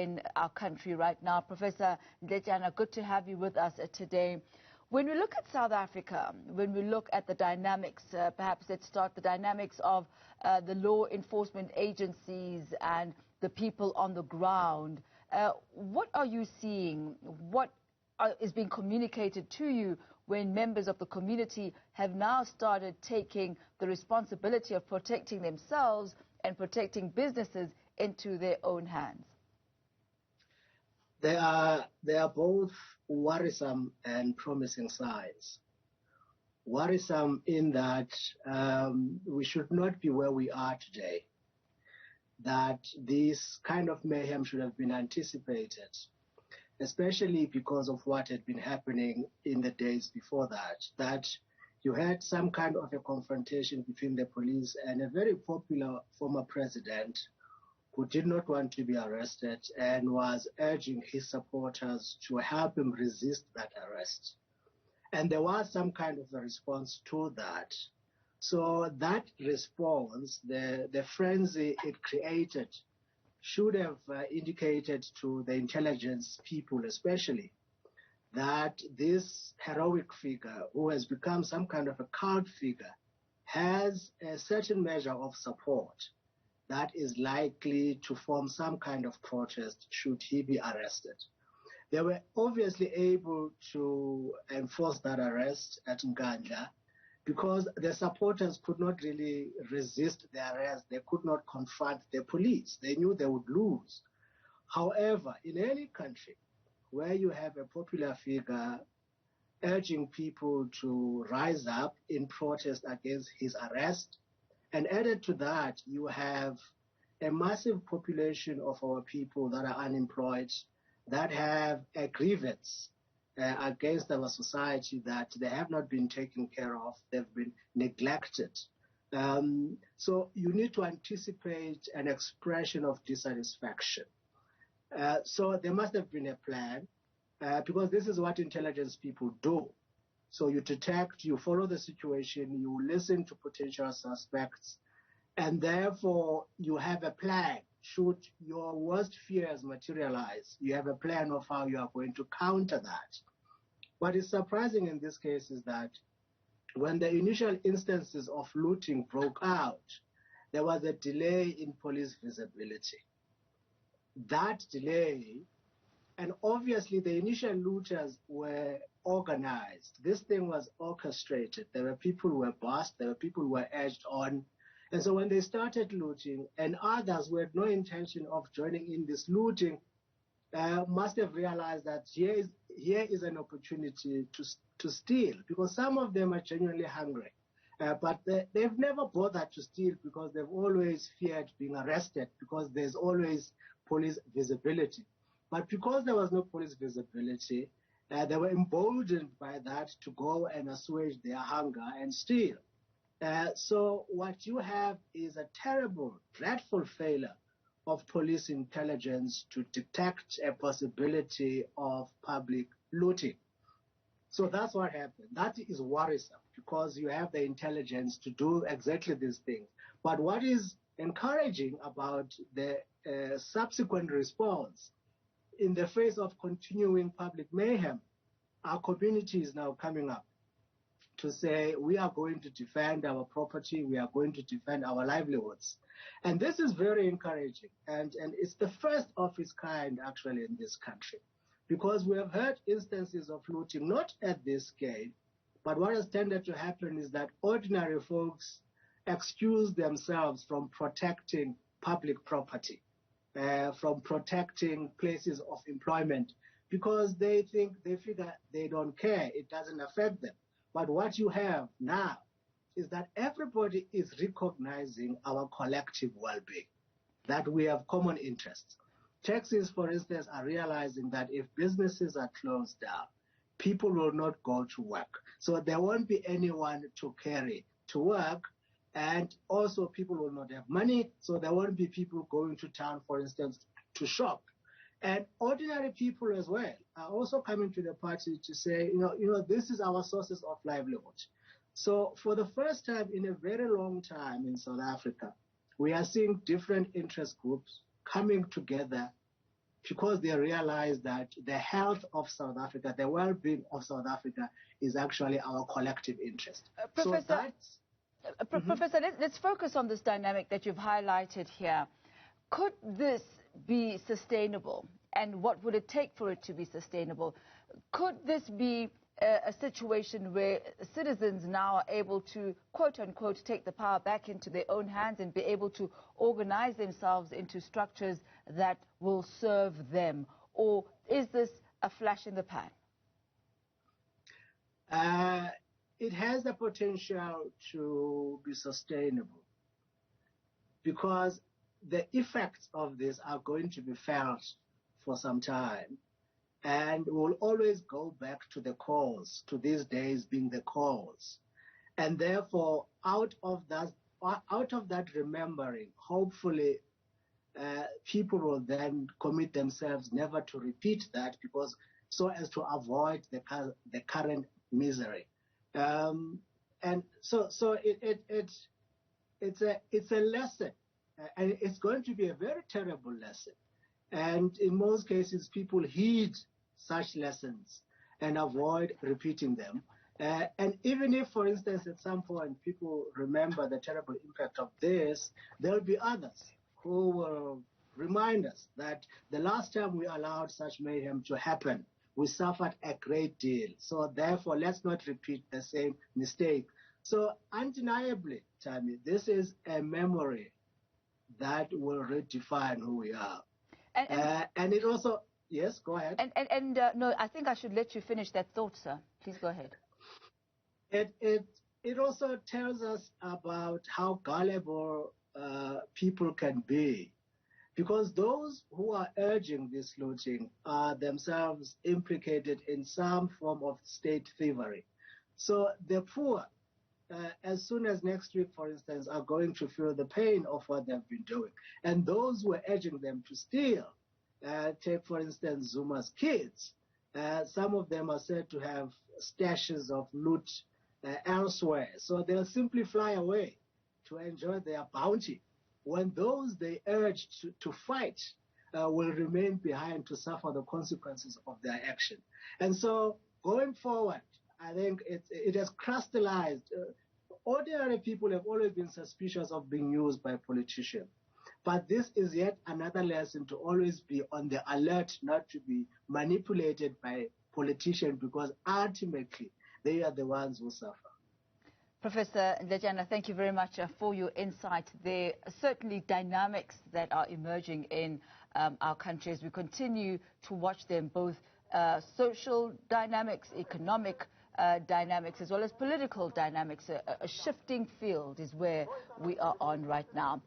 in our country right now. Professor Ndletyana, good to have you with us today. When we look at South Africa, when we look at the dynamics, perhaps let's start the dynamics of the law enforcement agencies and the people on the ground. What are you seeing? What is being communicated to you when members of the community have now started taking the responsibility of protecting themselves and protecting businesses into their own hands? They are both worrisome and promising signs. Worrisome in that we should not be where we are today, that this kind of mayhem should have been anticipated, especially because of what had been happening in the days before that you had some kind of a confrontation between the police and a very popular former president who did not want to be arrested and was urging his supporters to help him resist that arrest. And there was some kind of a response to that. So that response, the frenzy it created, should have indicated to the intelligence people especially that this heroic figure, who has become some kind of a cult figure, has a certain measure of support that is likely to form some kind of protest should he be arrested. They were obviously able to enforce that arrest at Nkandla because the supporters could not really resist the arrest. They could not confront the police. They knew they would lose. However, in any country where you have a popular figure urging people to rise up in protest against his arrest, and added to that, you have a massive population of our people that are unemployed, that have a grievance against our society that they have not been taken care of, they've been neglected. So you need to anticipate an expression of dissatisfaction. So there must have been a plan, because this is what intelligence people do. So you detect, you follow the situation, you listen to potential suspects, and therefore you have a plan. Should your worst fears materialize, you have a plan of how you are going to counter that. What is surprising in this case is that when the initial instances of looting broke out, there was a delay in police visibility. That delay, and obviously the initial looters were organized. This thing was orchestrated. There were people who were bossed, there were people who were edged on. And so when they started looting, and others who had no intention of joining in this looting, must have realized that here is an opportunity to steal, because some of them are genuinely hungry. But they've never bothered to steal because they've always feared being arrested, because there's always police visibility. But because there was no police visibility, they were emboldened by that to go and assuage their hunger and steal. So what you have is a terrible, dreadful failure of police intelligence to detect a possibility of public looting. So that's what happened. That is worrisome because you have the intelligence to do exactly these things. But what is encouraging about the subsequent response in the face of continuing public mayhem, our community is now coming up to say we are going to defend our property, we are going to defend our livelihoods. And this is very encouraging. And it's the first of its kind actually in this country, because we have heard instances of looting, not at this scale, but what has tended to happen is that ordinary folks excuse themselves from protecting public property, from protecting places of employment, because they figure they don't care, it doesn't affect them. But what you have now is that everybody is recognizing our collective well-being, that we have common interests. Taxis, for instance, are realizing that if businesses are closed down, people will not go to work. So there won't be anyone to carry to work, and also people will not have money, so there won't be people going to town, for instance, to shop. And ordinary people as well are also coming to the party to say, this is our sources of livelihood. So for the first time in a very long time in South Africa, we are seeing different interest groups coming together because they realize that the health of South Africa, the well-being of South Africa is actually our collective interest. Professor, Professor, let's focus on this dynamic that you've highlighted here. Could this be sustainable? And what would it take for it to be sustainable? Could this be a situation where citizens now are able to, quote unquote, take the power back into their own hands and be able to organize themselves into structures that will serve them? Or is this a flash in the pan? It has the potential to be sustainable because the effects of this are going to be felt for some time. And we'll always go back to the cause, to these days being the cause. And therefore, out of that remembering, hopefully, people will then commit themselves never to repeat that, because so as to avoid the current misery. And so it's a lesson, and it's going to be a very terrible lesson. And in most cases, people heed such lessons and avoid repeating them. And even if, for instance, at some point people remember the terrible impact of this, there will be others who will remind us that the last time we allowed such mayhem to happen, we suffered a great deal. So therefore, let's not repeat the same mistake. So undeniably, Tammy, this is a memory that will redefine who we are. And it also, yes, go ahead. No, I think I should let you finish that thought, sir. Please go ahead. It also tells us about how gullible people can be, because those who are urging this looting are themselves implicated in some form of state thievery. So the poor, as soon as next week, for instance, are going to feel the pain of what they've been doing. And those who are urging them to steal, take, for instance, Zuma's kids. Some of them are said to have stashes of loot elsewhere. So they'll simply fly away to enjoy their bounty, when those they urge to fight will remain behind to suffer the consequences of their action. And so going forward, I think it has crystallized. Ordinary people have always been suspicious of being used by politicians. But this is yet another lesson to always be on the alert, not to be manipulated by politicians, because ultimately they are the ones who suffer. Professor Ndletyana, thank you very much for your insight. There are certainly dynamics that are emerging in our country as we continue to watch them, both social dynamics, economic dynamics, as well as political dynamics. A shifting field is where we are on right now.